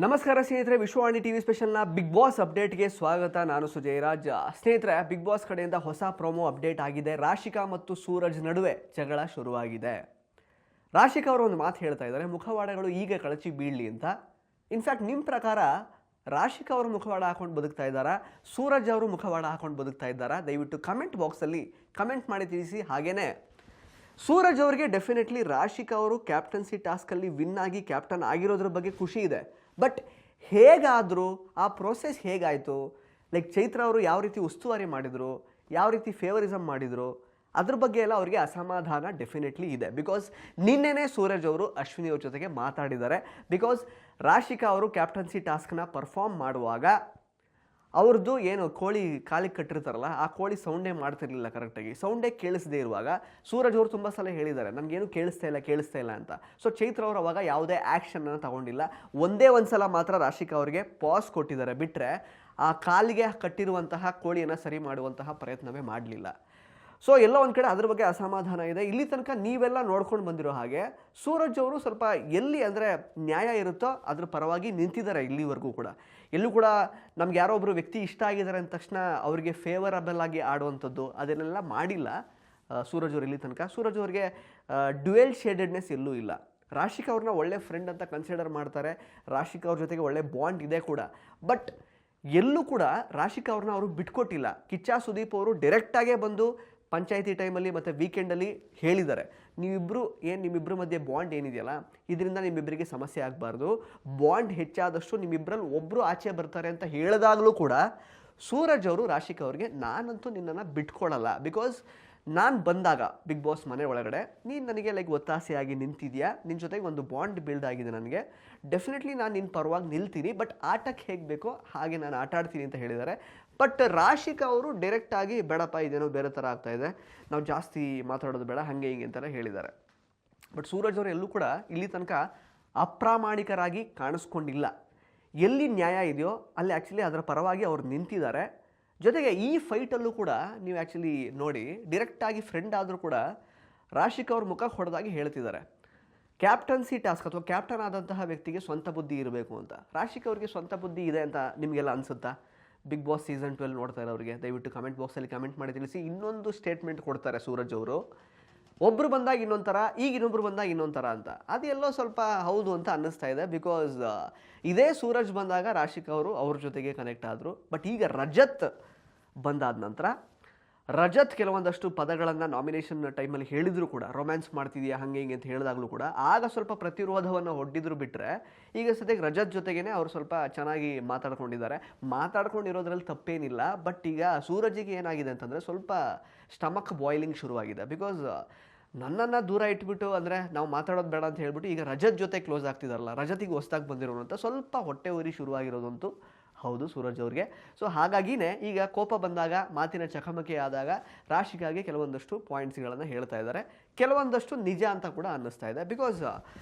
ನಮಸ್ಕಾರ ಸ್ನೇಹಿತರೆ, Vishwavani TV ಸ್ಪೆಷಲ್ನ big boss ಅಪ್ಡೇಟ್ಗೆ ಸ್ವಾಗತ. ನಾನು ಸುಜಯರಾಜ್. ಸ್ನೇಹಿತರೆ, ಬಿಗ್ ಬಾಸ್ ಕಡೆಯಿಂದ ಹೊಸ ಪ್ರೊಮೋ ಅಪ್ಡೇಟ್ ಆಗಿದೆ. ರಾಶಿಕಾ ಮತ್ತು ಸೂರಜ್ ನಡುವೆ ಜಗಳ ಶುರುವಾಗಿದೆ. ರಾಶಿಕಾ ಅವರು ಒಂದು ಮಾತು ಹೇಳ್ತಾ ಇದ್ದಾರೆ, ಮುಖವಾಡಗಳು ಈಗ ಕಳಚಿ ಬೀಳಲಿ ಅಂತ. ಇನ್ಫ್ಯಾಕ್ಟ್ ನಿಮ್ಮ ಪ್ರಕಾರ ರಾಶಿಕಾ ಅವರು ಮುಖವಾಡ ಹಾಕೊಂಡು ಬದುಕ್ತಾ ಇದ್ದಾರಾ, ಸೂರಜ್ ಅವರು ಮುಖವಾಡ ಹಾಕೊಂಡು ಬದುಕ್ತಾ ಇದ್ದಾರಾ? ದಯವಿಟ್ಟು ಕಮೆಂಟ್ ಬಾಕ್ಸಲ್ಲಿ ಕಮೆಂಟ್ ಮಾಡಿ ತಿಳಿಸಿ. ಹಾಗೇನೆ ಸೂರಜ್ ಅವರಿಗೆ ಡೆಫಿನೆಟ್ಲಿ ರಾಶಿಕಾ ಅವರು ಕ್ಯಾಪ್ಟನ್ಸಿ ಟಾಸ್ಕಲ್ಲಿ ವಿನ್ ಆಗಿ ಕ್ಯಾಪ್ಟನ್ ಆಗಿರೋದ್ರ ಬಗ್ಗೆ ಖುಷಿ ಇದೆ. ಬಟ್ ಹೇಗಾದರೂ ಆ ಪ್ರೋಸೆಸ್ ಹೇಗಾಯಿತು, ಲೈಕ್ ಚೈತ್ರ ಅವರು ಯಾವ ರೀತಿ ಉಸ್ತುವಾರಿ ಮಾಡಿದರು, ಯಾವ ರೀತಿ ಫೇವರಿಸಮ್ ಮಾಡಿದರು, ಅದ್ರ ಬಗ್ಗೆ ಎಲ್ಲ ಅವರಿಗೆ ಅಸಮಾಧಾನ ಡೆಫಿನೆಟ್ಲಿ ಇದೆ. ಬಿಕಾಸ್ ನಿನ್ನೆನೇ ಸೂರಜ್ ಅವರು ಅಶ್ವಿನಿ ಅವ್ರ ಜೊತೆಗೆ ಮಾತಾಡಿದ್ದಾರೆ. ಬಿಕಾಸ್ ರಾಶಿಕಾ ಅವರು ಕ್ಯಾಪ್ಟನ್ಸಿ ಟಾಸ್ಕ್ನ ಪರ್ಫಾರ್ಮ್ ಮಾಡುವಾಗ ಅವ್ರದ್ದು ಏನು ಕೋಳಿ ಕಾಲಿಗೆ ಕಟ್ಟಿರ್ತಾರಲ್ಲ, ಆ ಕೋಳಿ ಸೌಂಡೇ ಮಾಡ್ತಿರ್ಲಿಲ್ಲ ಕರೆಕ್ಟಾಗಿ. ಸೌಂಡೇ ಕೇಳಿಸದೇ ಇರುವಾಗ ಸೂರಜ್ ಅವರು ತುಂಬ ಸಲ ಹೇಳಿದ್ದಾರೆ, ನನಗೇನು ಕೇಳಿಸ್ತಾ ಇಲ್ಲ ಅಂತ. ಸೊ ಚೈತ್ರ ಅವರು ಅವಾಗ ಯಾವುದೇ ಆ್ಯಕ್ಷನನ್ನು ತಗೊಂಡಿಲ್ಲ. ಒಂದೇ ಒಂದು ಸಲ ಮಾತ್ರ ರಾಶಿಕಾ ಅವರಿಗೆ ಪಾಸ್ ಕೊಟ್ಟಿದ್ದಾರೆ, ಬಿಟ್ಟರೆ ಆ ಕಾಲಿಗೆ ಕಟ್ಟಿರುವಂತಹ ಕೋಳಿಯನ್ನು ಸರಿ ಮಾಡುವಂತಹ ಪ್ರಯತ್ನವೇ ಮಾಡಲಿಲ್ಲ. ಸೊ ಎಲ್ಲೋ ಒಂದು ಕಡೆ ಅದ್ರ ಬಗ್ಗೆ ಅಸಮಾಧಾನ ಇದೆ. ಇಲ್ಲಿ ತನಕ ನೀವೆಲ್ಲ ನೋಡ್ಕೊಂಡು ಬಂದಿರೋ ಹಾಗೆ ಸೂರಜ್ ಅವರು ಸ್ವಲ್ಪ ಎಲ್ಲಿ ಅಂದರೆ ನ್ಯಾಯ ಇರುತ್ತೋ ಅದ್ರ ಪರವಾಗಿ ನಿಂತಿದ್ದಾರೆ ಇಲ್ಲಿವರೆಗೂ ಕೂಡ. ಎಲ್ಲೂ ಕೂಡ ನಮ್ಗೆ ಯಾರೋ ಒಬ್ಬರು ವ್ಯಕ್ತಿ ಇಷ್ಟ ಆಗಿದ್ದಾರೆ ಅಂದ ತಕ್ಷಣ ಅವರಿಗೆ ಫೇವರಬಲ್ ಆಗಿ ಆಡುವಂಥದ್ದು ಅದನ್ನೆಲ್ಲ ಮಾಡಿಲ್ಲ ಸೂರಜ್ ಅವರು ಇಲ್ಲಿ ತನಕ. ಸೂರಜ್ ಅವರಿಗೆ ಡ್ಯುಯಲ್ ಶೇಡೆಡ್ನೆಸ್ ಎಲ್ಲೂ ಇಲ್ಲ. ರಾಶಿಕಾ ಅವ್ರನ್ನ ಒಳ್ಳೆ ಫ್ರೆಂಡ್ ಅಂತ ಕನ್ಸಿಡರ್ ಮಾಡ್ತಾರೆ. ರಾಶಿಕಾ ಅವ್ರ ಜೊತೆಗೆ ಒಳ್ಳೆ ಬಾಂಡ್ ಇದೆ ಕೂಡ. ಬಟ್ ಎಲ್ಲೂ ಕೂಡ ರಾಶಿಕಾ ಅವ್ರನ್ನ ಅವರು ಬಿಟ್ಕೊಟ್ಟಿಲ್ಲ. ಕಿಚ್ಚ ಸುದೀಪ್ ಅವರು ಡೈರೆಕ್ಟಾಗೇ ಬಂದು ಪಂಚಾಯಿತಿ ಟೈಮಲ್ಲಿ ಮತ್ತು ವೀಕೆಂಡಲ್ಲಿ ಹೇಳಿದ್ದಾರೆ, ನಿಮ್ಮಿಬ್ಬರ ಮಧ್ಯೆ ಬಾಂಡ್ ಏನಿದೆಯಲ್ಲ, ಇದರಿಂದ ನಿಮ್ಮಿಬ್ಬರಿಗೆ ಸಮಸ್ಯೆ ಆಗಬಾರ್ದು. ಬಾಂಡ್ ಹೆಚ್ಚಾದಷ್ಟು ನಿಮ್ಮಿಬ್ಬರಲ್ಲಿ ಒಬ್ಬರು ಆಚೆ ಬರ್ತಾರೆ ಅಂತ ಹೇಳಿದಾಗಲೂ ಕೂಡ ಸೂರಜ್ ಅವರು ರಾಶಿಕಾ ಅವ್ರಿಗೆ, ನಾನಂತೂ ನಿನ್ನನ್ನು ಬಿಟ್ಕೊಡಲ್ಲ. ಬಿಕಾಸ್ ನಾನು ಬಂದಾಗ ಬಿಗ್ ಬಾಸ್ ಮನೆ ಒಳಗಡೆ ನೀನು ನನಗೆ ಒತ್ತಾಸೆಯಾಗಿ ನಿಂತಿದ್ಯಾ, ನಿನ್ನ ಜೊತೆಗೆ ಒಂದು ಬಾಂಡ್ ಬಿಲ್ಡ್ ಆಗಿದೆ ನನಗೆ, ಡೆಫಿನೆಟ್ಲಿ ನಾನು ನಿನ್ನ ಪರವಾಗಿ ನಿಲ್ತೀನಿ. ಬಟ್ ಆಟಕ್ಕೆ ಹೇಗೆ ಬೇಕೋ ಹಾಗೆ ನಾನು ಆಟ ಆಡ್ತೀನಿ ಅಂತ ಹೇಳಿದ್ದಾರೆ. ಬಟ್ ರಾಶಿಕಾ ಅವರು ಡೈರೆಕ್ಟಾಗಿ ಬೇಡಪ್ಪ ಇದೇನೋ ಬೇರೆ ಥರ ಆಗ್ತಾಯಿದೆ, ನಾವು ಜಾಸ್ತಿ ಮಾತಾಡೋದು ಬೇಡ, ಹಾಗೆ ಹಿಂಗೆ ಅಂತೆಲ್ಲ ಹೇಳಿದ್ದಾರೆ. ಬಟ್ ಸೂರಜ್ ಅವರು ಎಲ್ಲೂ ಕೂಡ ಇಲ್ಲಿ ತನಕ ಅಪ್ರಾಮಾಣಿಕರಾಗಿ ಕಾಣಿಸ್ಕೊಂಡಿಲ್ಲ. ಎಲ್ಲಿ ನ್ಯಾಯ ಇದೆಯೋ ಅಲ್ಲಿ ಆ್ಯಕ್ಚುಲಿ ಅದರ ಪರವಾಗಿ ಅವ್ರು ನಿಂತಿದ್ದಾರೆ. ಜೊತೆಗೆ ಈ ಫೈಟಲ್ಲೂ ಕೂಡ ನೀವು ಆ್ಯಕ್ಚುಲಿ ನೋಡಿ, ಡೈರೆಕ್ಟಾಗಿ ಫ್ರೆಂಡ್ ಆದರೂ ಕೂಡ ರಾಶಿಕಾ ಅವ್ರ ಮುಖ ಹೊಡೆದಾಗಿ ಹೇಳ್ತಿದ್ದಾರೆ, ಕ್ಯಾಪ್ಟನ್ಸಿ ಟಾಸ್ಕ್ ಅಥವಾ ಕ್ಯಾಪ್ಟನ್ ಆದಂತಹ ವ್ಯಕ್ತಿಗೆ ಸ್ವಂತ ಬುದ್ಧಿ ಇರಬೇಕು ಅಂತ. ರಾಶಿಕಾ ಅವ್ರಿಗೆ ಸ್ವಂತ ಬುದ್ಧಿ ಇದೆ ಅಂತ ನಿಮಗೆಲ್ಲ ಅನಿಸುತ್ತಾ? ಬಿಗ್ ಬಾಸ್ ಸೀಸನ್ 12 ನೋಡ್ತಾ ಇರೋರಿಗೆ ದಯವಿಟ್ಟು ಕಮೆಂಟ್ ಬಾಕ್ಸಲ್ಲಿ ಕಮೆಂಟ್ ಮಾಡಿ ತಿಳಿಸಿ. ಇನ್ನೊಂದು ಸ್ಟೇಟ್ಮೆಂಟ್ ಕೊಡ್ತಾರೆ ಸೂರಜ್ ಅವರು, ಒಬ್ಬರು ಬಂದಾಗ ಇನ್ನೊಂದು ಥರ, ಈಗ ಇನ್ನೊಬ್ರು ಬಂದಾಗ ಇನ್ನೊಂದು ಥರ ಅಂತ. ಅದೆಲ್ಲೋ ಸ್ವಲ್ಪ ಹೌದು ಅಂತ ಅನ್ನಿಸ್ತಾ ಇದೆ. ಬಿಕಾಸ್ ಇದೇ ಸೂರಜ್ ಬಂದಾಗ ರಾಶಿಕಾ ಅವರು ಅವ್ರ ಜೊತೆಗೆ ಕನೆಕ್ಟ್ ಆದರು. ಬಟ್ ಈಗ ರಜತ್ ಬಂದಾದ ನಂತರ ರಜತ್ ಕೆಲವೊಂದಷ್ಟು ಪದಗಳನ್ನು ನಾಮಿನೇಷನ್ ಟೈಮಲ್ಲಿ ಹೇಳಿದ್ರು ಕೂಡ, ರೊಮ್ಯಾನ್ಸ್ ಮಾಡ್ತಿದೆಯಾ ಹಾಗೆ ಹಿಂಗೆ ಅಂತ ಹೇಳಿದಾಗಲೂ ಕೂಡ ಆಗ ಸ್ವಲ್ಪ ಪ್ರತಿರೋಧವನ್ನು ಒಡ್ಡಿದ್ರು. ಬಿಟ್ಟರೆ ಈಗ ಸದ್ಯಕ್ಕೆ ರಜತ್ ಜೊತೆಗೇ ಅವರು ಸ್ವಲ್ಪ ಚೆನ್ನಾಗಿ ಮಾತಾಡ್ಕೊಂಡಿರೋದ್ರಲ್ಲಿ ತಪ್ಪೇನಿಲ್ಲ. ಬಟ್ ಈಗ ಸೂರಜಿಗೆ ಏನಾಗಿದೆ ಅಂತಂದರೆ ಸ್ವಲ್ಪ ಸ್ಟಮಕ್ ಬಾಯ್ಲಿಂಗ್ ಶುರುವಾಗಿದೆ. ಬಿಕಾಸ್ ನನ್ನನ್ನು ದೂರ ಇಟ್ಬಿಟ್ಟು, ಅಂದರೆ ನಾವು ಮಾತಾಡೋದು ಬೇಡ ಅಂತ ಹೇಳ್ಬಿಟ್ಟು ಈಗ ರಜತ್ ಜೊತೆ ಕ್ಲೋಸ್ ಆಗ್ತಿದಾರಲ್ಲ, ರಜತಿಗೆ ಹೊಸ್ದಾಗಿ ಬಂದಿರೋನು ಅಂತ ಸ್ವಲ್ಪ ಹೊಟ್ಟೆ ಉರಿ ಶುರುವಾಗಿರೋದಂತೂ ಹೌದು ಸೂರಜ್ ಅವ್ರಿಗೆ. ಸೊ ಹಾಗಾಗಿನೇ ಈಗ ಕೋಪ ಬಂದಾಗ, ಮಾತಿನ ಚಕಮಕಿ ಆದಾಗ ರಾಶಿಕಾಗೆ ಕೆಲವೊಂದಷ್ಟು ಪಾಯಿಂಟ್ಸ್ಗಳನ್ನು ಹೇಳ್ತಾ ಇದ್ದಾರೆ. ಕೆಲವೊಂದಷ್ಟು ನಿಜ ಅಂತ ಕೂಡ ಅನ್ನಿಸ್ತಾ ಇದೆ. ಬಿಕಾಸ್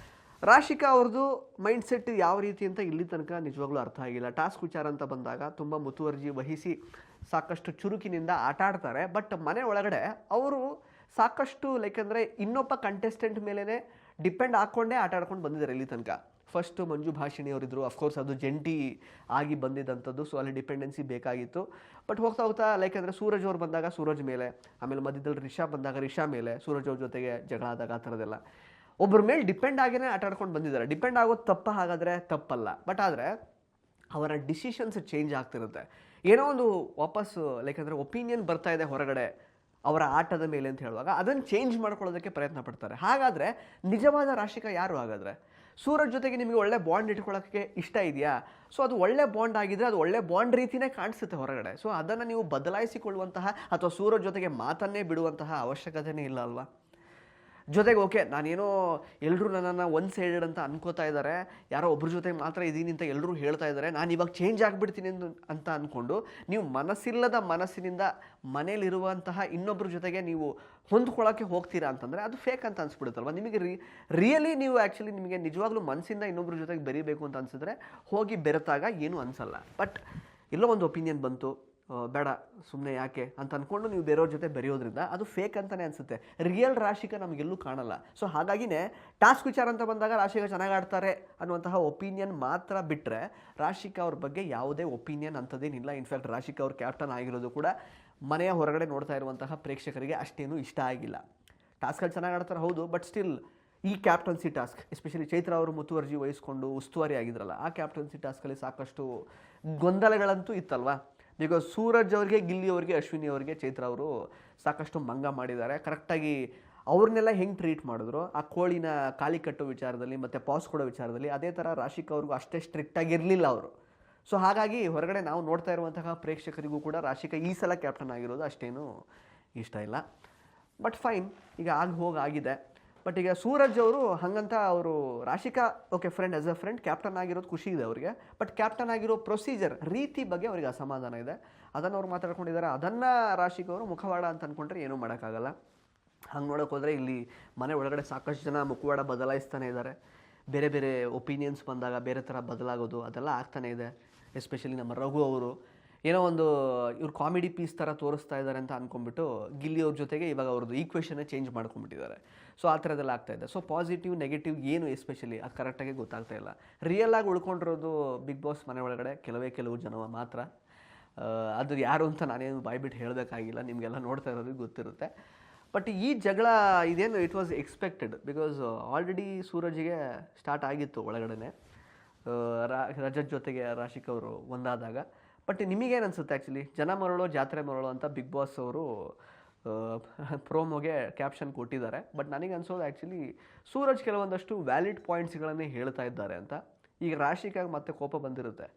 ರಾಶಿಕಾ ಅವ್ರದ್ದು ಮೈಂಡ್ಸೆಟ್ ಯಾವ ರೀತಿ ಅಂತ ಇಲ್ಲಿ ತನಕ ನಿಜವಾಗ್ಲೂ ಅರ್ಥ ಆಗಿಲ್ಲ. ಟಾಸ್ಕ್ ವಿಚಾರ ಅಂತ ಬಂದಾಗ ತುಂಬ ಮುತುವರ್ಜಿ ವಹಿಸಿ ಸಾಕಷ್ಟು ಚುರುಕಿನಿಂದ ಆಟ ಆಡ್ತಾರೆ. ಬಟ್ ಮನೆ ಒಳಗಡೆ ಅವರು ಸಾಕಷ್ಟು ಅಂದರೆ ಇನ್ನೊಬ್ಬ ಕಂಟೆಸ್ಟೆಂಟ್ ಮೇಲೇ ಡಿಪೆಂಡ್ ಹಾಕ್ಕೊಂಡೇ ಆಟ ಆಡ್ಕೊಂಡು ಬಂದಿದ್ದಾರೆ ಇಲ್ಲಿ ತನಕ. ಫಸ್ಟು ಮಂಜು ಭಾಷಿಣಿ ಅವರಿದ್ದರು, ಅಫ್ಕೋರ್ಸ್ ಅದು ಜಂಟಿ ಆಗಿ ಬಂದಿದ್ದಂಥದ್ದು, ಸೊ ಅಲ್ಲಿ ಡಿಪೆಂಡೆನ್ಸಿ ಬೇಕಾಗಿತ್ತು. ಬಟ್ ಹೋಗ್ತಾ ಹೋಗ್ತಾ ಅಂದರೆ ಸೂರಜ್ ಅವ್ರು ಬಂದಾಗ ಸೂರಜ್ ಮೇಲೆ, ಆಮೇಲೆ ಮಧ್ಯದಲ್ಲಿ ರಿಷಾ ಬಂದಾಗ ರಿಷಾ ಮೇಲೆ, ಸೂರಜ್ ಅವ್ರ ಜೊತೆಗೆ ಜಗಳ ಆದಾಗ ಆ ಥರದ್ದೆಲ್ಲ ಒಬ್ಬರ ಮೇಲೆ ಡಿಪೆಂಡ್ ಆಗಿಯೇ ಆಟ ಆಡ್ಕೊಂಡು ಬಂದಿದ್ದಾರೆ. ಡಿಪೆಂಡ್ ಆಗೋದು ತಪ್ಪ? ಹಾಗಾದರೆ ತಪ್ಪಲ್ಲ. ಬಟ್ ಆದರೆ ಅವರ ಡಿಸಿಷನ್ಸ್ ಚೇಂಜ್ ಆಗ್ತಿರುತ್ತೆ. ಏನೋ ಒಂದು ವಾಪಸ್ಸು ಅಂದರೆ ಒಪಿನಿಯನ್ ಬರ್ತಾ ಇದೆ ಹೊರಗಡೆ ಅವರ ಆಟದ ಮೇಲೆ ಅಂತ ಹೇಳುವಾಗ ಅದನ್ನು ಚೇಂಜ್ ಮಾಡ್ಕೊಳ್ಳೋದಕ್ಕೆ ಪ್ರಯತ್ನ ಪಡ್ತಾರೆ. ಹಾಗಾದರೆ ನಿಜವಾದ ರಾಶಿಕಾ ಯಾರು? ಹಾಗಾದರೆ ಸೂರಜ್ ಜೊತೆಗೆ ನಿಮಗೆ ಒಳ್ಳೆ ಬಾಂಡ್ ಇಟ್ಕೊಳ್ಳೋಕ್ಕೆ ಇಷ್ಟ ಇದೆಯಾ? ಸೊ ಅದು ಒಳ್ಳೆ ಬಾಂಡ್ ಆಗಿದ್ದರೆ ಅದು ಒಳ್ಳೆ ಬಾಂಡ್ ರೀತಿಯೇ ಕಾಣಿಸುತ್ತೆ ಹೊರಗಡೆ. ಸೊ ಅದನ್ನು ನೀವು ಬದಲಾಯಿಸಿಕೊಳ್ಳುವಂತಹ ಅಥವಾ ಸೂರಜ್ ಜೊತೆಗೆ ಮಾತನ್ನೇ ಬಿಡುವಂತಹ ಅವಶ್ಯಕತೆಯೇ ಇಲ್ಲ ಅಲ್ವಾ? ಜೊತೆಗೆ ಓಕೆ, ನಾನೇನೋ ಎಲ್ಲರೂ ನನ್ನನ್ನು ಒನ್ ಸೈಡೆಡ್ ಅಂತ ಅನ್ಕೋತಾ ಇದ್ದಾರೆ, ಯಾರೋ ಒಬ್ಬರ ಜೊತೆಗೆ ಮಾತ್ರ ಇದ್ದೀನಿ ಅಂತ ಎಲ್ಲರೂ ಹೇಳ್ತಾ ಇದ್ದಾರೆ, ನಾನು ಇವಾಗ ಚೇಂಜ್ ಆಗಿಬಿಡ್ತೀನಿ ಅಂತ ಅಂದ್ಕೊಂಡು ನೀವು ಮನಸ್ಸಿಲ್ಲದ ಮನಸ್ಸಿನಿಂದ ಮನೇಲಿರುವಂತಹ ಇನ್ನೊಬ್ಬರ ಜೊತೆಗೆ ನೀವು ಹೊಂದ್ಕೊಳ್ಳೋಕ್ಕೆ ಹೋಗ್ತೀರಾ ಅಂತಂದರೆ ಅದು ಫೇಕ್ ಅಂತ ಅನ್ಸ್ಬಿಡುತ್ತಲ್ವ ನಿಮಗೆ. ರಿಯಲಿ ನೀವು ಆ್ಯಕ್ಚುಲಿ ನಿಮಗೆ ನಿಜವಾಗ್ಲೂ ಮನಸ್ಸಿಂದ ಇನ್ನೊಬ್ಬರ ಜೊತೆಗೆ ಬೆರೀಬೇಕು ಅಂತ ಅನಿಸಿದ್ರೆ ಹೋಗಿ ಬೆರೆತಾಗ ಏನೂ ಅನಿಸಲ್ಲ. ಬಟ್ ಎಲ್ಲೋ ಒಂದು ಒಪಿನಿಯನ್ ಬಂತು, ಬೇಡ ಸುಮ್ಮನೆ ಯಾಕೆ ಅಂತ ಅಂದ್ಕೊಂಡು ನೀವು ಬೇರೆಯವ್ರ ಜೊತೆ ಬೆರೆಯೋದ್ರಿಂದ ಅದು ಫೇಕ್ ಅಂತಲೇ ಅನಿಸುತ್ತೆ. ರಿಯಲ್ ರಾಶಿಕಾ ನಮಗೆಲ್ಲೂ ಕಾಣಲ್ಲ. ಸೊ ಹಾಗಾಗಿನೇ ಟಾಸ್ಕ್ ವಿಚಾರ ಅಂತ ಬಂದಾಗ ರಾಶಿಕಾ ಚೆನ್ನಾಗಿ ಆಡ್ತಾರೆ ಅನ್ನುವಂತಹ ಒಪಿನಿಯನ್ ಮಾತ್ರ ಬಿಟ್ಟರೆ ರಾಶಿಕಾ ಅವ್ರ ಬಗ್ಗೆ ಯಾವುದೇ ಒಪಿನಿಯನ್ ಅಂಥದ್ದೇನಿಲ್ಲ. ಇನ್ಫ್ಯಾಕ್ಟ್ ರಾಶಿಕಾ ಅವ್ರ ಕ್ಯಾಪ್ಟನ್ ಆಗಿರೋದು ಕೂಡ ಮನೆಯ ಹೊರಗಡೆ ನೋಡ್ತಾ ಇರುವಂತಹ ಪ್ರೇಕ್ಷಕರಿಗೆ ಅಷ್ಟೇನೂ ಇಷ್ಟ ಆಗಿಲ್ಲ. ಟಾಸ್ಕಲ್ಲಿ ಚೆನ್ನಾಗಿ ಆಡ್ತಾರೆ ಹೌದು, ಬಟ್ ಸ್ಟಿಲ್ ಈ ಕ್ಯಾಪ್ಟನ್ಸಿ ಟಾಸ್ಕ್ ಎಸ್ಪೆಷಲಿ ಚೈತ್ರ ಅವರು ಮುತುವರ್ಜಿ ವಹಿಸ್ಕೊಂಡು ಉಸ್ತುವಾರಿ ಆಗಿದ್ರಲ್ಲ, ಆ ಕ್ಯಾಪ್ಟನ್ಸಿ ಟಾಸ್ಕಲ್ಲಿ ಸಾಕಷ್ಟು ಗೊಂದಲಗಳಂತೂ ಇತ್ತಲ್ವಾ. ಬಿಕಾಸ್ ಸೂರಜ್ ಅವರಿಗೆ, ಗಿಲ್ಲಿ ಅವರಿಗೆ, ಅಶ್ವಿನಿ ಅವರಿಗೆ ಚೈತ್ರ ಅವರು ಸಾಕಷ್ಟು ಮಂಗ ಮಾಡಿದ್ದಾರೆ. ಕರೆಕ್ಟಾಗಿ ಅವ್ರನ್ನೆಲ್ಲ ಹೆಂಗೆ ಟ್ರೀಟ್ ಮಾಡಿದ್ರು, ಆ ಕೋಳಿನ ಖಾಲಿ ಕಟ್ಟೋ ವಿಚಾರದಲ್ಲಿ ಮತ್ತು ಪಾಸ್ ಕೊಡೋ ವಿಚಾರದಲ್ಲಿ ಅದೇ ಥರ ರಾಶಿಕಾ ಅವ್ರಿಗೂ ಅಷ್ಟೇ ಸ್ಟ್ರಿಕ್ಟಾಗಿರಲಿಲ್ಲ ಅವರು. ಸೊ ಹಾಗಾಗಿ ಹೊರಗಡೆ ನಾವು ನೋಡ್ತಾ ಇರುವಂತಹ ಪ್ರೇಕ್ಷಕರಿಗೂ ಕೂಡ ರಾಶಿಕಾ ಈ ಸಲ ಕ್ಯಾಪ್ಟನ್ ಆಗಿರೋದು ಅಷ್ಟೇನು ಇಷ್ಟ ಇಲ್ಲ. ಬಟ್ ಫೈನ್, ಈಗ ಹೋಗಾಗಿದೆ. ಬಟ್ ಈಗ ಸೂರಜ್ ಅವರು ಹಾಗಂತ ಅವರು Rashika okay friend as a friend captain ಆಗಿರೋದು ಖುಷಿ ಇದೆ ಅವರಿಗೆ. ಬಟ್ ಕ್ಯಾಪ್ಟನ್ ಆಗಿರೋ ಪ್ರೊಸೀಜರ್ ರೀತಿ ಬಗ್ಗೆ ಅವರಿಗೆ ಅಸಮಾಧಾನ ಇದೆ. ಅದನ್ನು ಅವ್ರು ಮಾತಾಡ್ಕೊಂಡಿದ್ದಾರೆ. ಅದನ್ನು ರಾಶಿಕಾ ಅವರು ಮುಖವಾಡ ಅಂತ ಅಂದ್ಕೊಂಡ್ರೆ ಏನೂ ಮಾಡೋಕ್ಕಾಗಲ್ಲ. ಹಂಗೆ ನೋಡೋಕೆ ಹೋದರೆ ಇಲ್ಲಿ ಮನೆ ಒಳಗಡೆ ಸಾಕಷ್ಟು ಜನ ಮುಖವಾಡ ಬದಲಾಯಿಸ್ತಾನೆ ಇದ್ದಾರೆ. ಬೇರೆ ಬೇರೆ ಒಪಿನಿಯನ್ಸ್ ಬಂದಾಗ ಬೇರೆ ಥರ ಬದಲಾಗೋದು ಅದೆಲ್ಲ ಆಗ್ತಾನೆ ಇದೆ. ಎಸ್ಪೆಷಲಿ ನಮ್ಮ ರಘು ಅವರು ಏನೋ ಒಂದು ಇವ್ರು ಕಾಮಿಡಿ ಪೀಸ್ ಥರ ತೋರಿಸ್ತಾ ಇದ್ದಾರೆ ಅಂತ ಅಂದ್ಕೊಂಡ್ಬಿಟ್ಟು ಗಿಲ್ಲಿ ಅವ್ರ ಜೊತೆಗೆ ಇವಾಗ ಅವ್ರದ್ದು ಈಕ್ವೇಷನ್ನೇ ಚೇಂಜ್ ಮಾಡ್ಕೊಂಡ್ಬಿಟ್ಟಿದ್ದಾರೆ. ಸೊ ಆ ಥರದ್ದೆಲ್ಲ ಆಗ್ತಾಯಿದೆ. ಸೊ ಪಾಸಿಟಿವ್ ನೆಗೆಟಿವ್ ಏನು ಎಸ್ಪೆಷಲಿ ಅದು ಕರೆಕ್ಟಾಗಿ ಗೊತ್ತಾಗ್ತಾ ಇಲ್ಲ. ರಿಯಲಾಗಿ ಉಳ್ಕೊಂಡಿರೋದು ಬಿಗ್ ಬಾಸ್ ಮನೆ ಒಳಗಡೆ ಕೆಲವು ಜನ ಮಾತ್ರ. ಅದು ಯಾರು ಅಂತ ನಾನೇನು ಬಾಯ್ಬಿಟ್ಟು ಹೇಳಬೇಕಾಗಿಲ್ಲ, ನಿಮಗೆಲ್ಲ ನೋಡ್ತಾ ಇರೋದು ಗೊತ್ತಿರುತ್ತೆ. ಬಟ್ ಈ ಜಗಳ ಇದೇನು it was expected. Because already ಸೂರಜ್ಗೆ ಸ್ಟಾರ್ಟ್ ಆಗಿತ್ತು ಒಳಗಡೆ ರಜತ್ ಜೊತೆಗೆ ರಾಶಿಕಾ ಅವರು ಒಂದಾದಾಗ. ಬಟ್ ನಿಮಗೇನು ಅನಿಸುತ್ತೆ ಆ್ಯಕ್ಚುಲಿ, ಜನ ಮರಳು ಜಾತ್ರೆ ಮರಳು ಅಂತ ಬಿಗ್ ಬಾಸ್ ಅವರು ಪ್ರೋಮೋಗೆ ಕ್ಯಾಪ್ಷನ್ ಕೊಟ್ಟಿದ್ದಾರೆ. ಬಟ್ ನನಗೆ ಅನ್ಸೋದು ಆ್ಯಕ್ಚುಲಿ ಸೂರಜ್ ಕೆಲವೊಂದಷ್ಟು ವ್ಯಾಲಿಡ್ ಪಾಯಿಂಟ್ಸ್ಗಳನ್ನೇ ಹೇಳ್ತಾ ಇದ್ದಾರೆ ಅಂತ. ಈಗ ರಾಶಿಕಾಗೆ ಮತ್ತೆ ಕೋಪ ಬಂದಿರುತ್ತೆ,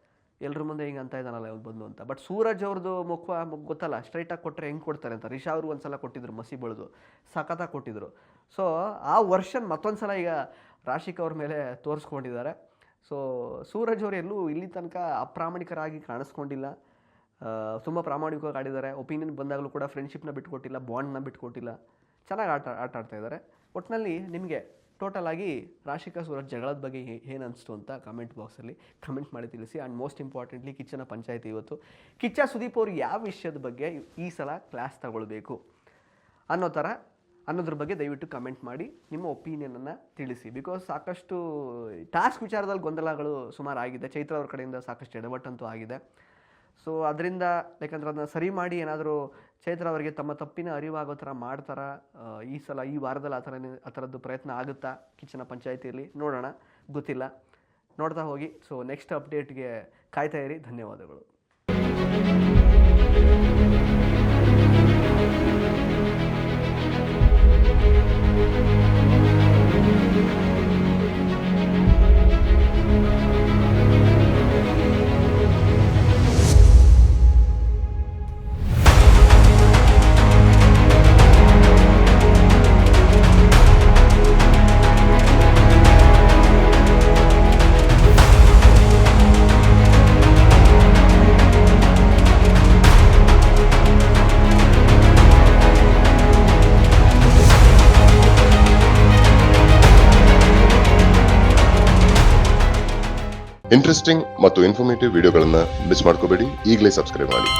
ಎಲ್ಲರ ಮುಂದೆ ಹಿಂಗೆ ಅಂತ ಇದ್ದಾನಲ್ಲ ಇವ್ನು ಬಂದು ಅಂತ. ಬಟ್ ಸೂರಜ್ ಅವ್ರದ್ದು ಮುಖ ಗೊತ್ತಲ್ಲ, ಸ್ಟ್ರೈಟಾಗಿ ಕೊಟ್ಟರೆ ಹೆಂಗೆ ಕೊಡ್ತಾರೆ ಅಂತ. ರಿಷಾ ಅವರು ಒಂದು ಸಲ ಕೊಟ್ಟಿದ್ರು, ಮಸಿ ಬೆಳೆದು ಸಖತ್ತಾಗಿ ಕೊಟ್ಟಿದ್ರು. ಸೊ ಆ ವರ್ಷನ್ ಮತ್ತೊಂದು ಸಲ ಈಗ ರಾಶಿಕಾ ಅವ್ರ ಮೇಲೆ ತೋರಿಸ್ಕೊಂಡಿದ್ದಾರೆ. ಸೊ ಸೂರಜ್ ಅವರು ಎಲ್ಲೂ ಇಲ್ಲಿ ತನಕ ಅಪ್ರಾಮಾಣಿಕರಾಗಿ ಕಾಣಿಸ್ಕೊಂಡಿಲ್ಲ, ತುಂಬ ಪ್ರಾಮಾಣಿಕವಾಗಿ ಆಡಿದ್ದಾರೆ. ಒಪಿನಿಯನ್ ಬಂದಾಗಲೂ ಕೂಡ ಫ್ರೆಂಡ್ಶಿಪ್ನ ಬಿಟ್ಕೊಟ್ಟಿಲ್ಲ, ಬಾಂಡ್ನ ಬಿಟ್ಕೊಟ್ಟಿಲ್ಲ, ಚೆನ್ನಾಗಿ ಆಟ ಆಡ್ತಾ ಇದ್ದಾರೆ. ಒಟ್ಟಿನಲ್ಲಿ ನಿಮಗೆ ಟೋಟಲ್ ಆಗಿ ರಾಶಿಕಾ ಸೂರಜ್ ಜಗಳದ ಬಗ್ಗೆ ಏನು ಅನಿಸ್ತು ಅಂತ ಕಮೆಂಟ್ ಬಾಕ್ಸಲ್ಲಿ ಕಮೆಂಟ್ ಮಾಡಿ ತಿಳಿಸಿ. ಆ್ಯಂಡ್ ಮೋಸ್ಟ್ ಇಂಪಾರ್ಟೆಂಟ್ಲಿ ಕಿಚ್ಚನ ಪಂಚಾಯಿತಿ ಇವತ್ತು ಕಿಚ್ಚ ಸುದೀಪ್ ಅವರು ಯಾವ ವಿಷಯದ ಬಗ್ಗೆ ಈ ಸಲ ಕ್ಲಾಸ್ ತಗೊಳ್ಬೇಕು ಅನ್ನೋದ್ರ ಬಗ್ಗೆ ದಯವಿಟ್ಟು ಕಮೆಂಟ್ ಮಾಡಿ ನಿಮ್ಮ ಒಪಿನಿಯನನ್ನು ತಿಳಿಸಿ. ಬಿಕಾಸ್ ಸಾಕಷ್ಟು ಟಾಸ್ಕ್ ವಿಚಾರದಲ್ಲಿ ಗೊಂದಲಗಳು ಸುಮಾರು ಆಗಿದೆ. ಚೈತ್ರ ಅವ್ರ ಕಡೆಯಿಂದ ಸಾಕಷ್ಟು ಎಡವಟ್ಟಂತೂ ಆಗಿದೆ. ಸೊ ಅದರಿಂದ ಯಾಕಂದ್ರೆ ಅದನ್ನ ಸರಿ ಮಾಡಿ ಏನಾದರೂ ಚೈತ್ರ ಅವರಿಗೆ ತಮ್ಮ ತಪ್ಪಿನ ಅರಿವಾಗೋ ಥರ ಮಾಡ್ತಾರಾ ಈ ಸಲ, ಈ ವಾರದಲ್ಲಿ ಆ ಥರದ್ದು ಪ್ರಯತ್ನ ಆಗುತ್ತಾ ಕಿಚ್ಚನ ಪಂಚಾಯಿತಿಯಲ್ಲಿ ನೋಡೋಣ, ಗೊತ್ತಿಲ್ಲ. ನೋಡ್ತಾ ಹೋಗಿ. ಸೊ ನೆಕ್ಸ್ಟ್ ಅಪ್ಡೇಟ್ಗೆ ಕಾಯ್ತಾ ಇರಿ. ಧನ್ಯವಾದಗಳು. ಇಂಟ್ರೆಸ್ಟಿಂಗ್ ಮತ್ತು ಇನ್ಫಾರ್ಮೇಟಿವ್ ವಿಡಿಯೋಗಳನ್ನು ಮಿಸ್ ಮಾಡ್ಕೋಬೇಡಿ. ಈಗಲೇ ಸಬ್ಸ್ಕ್ರೈಬ್ ಮಾಡಿ.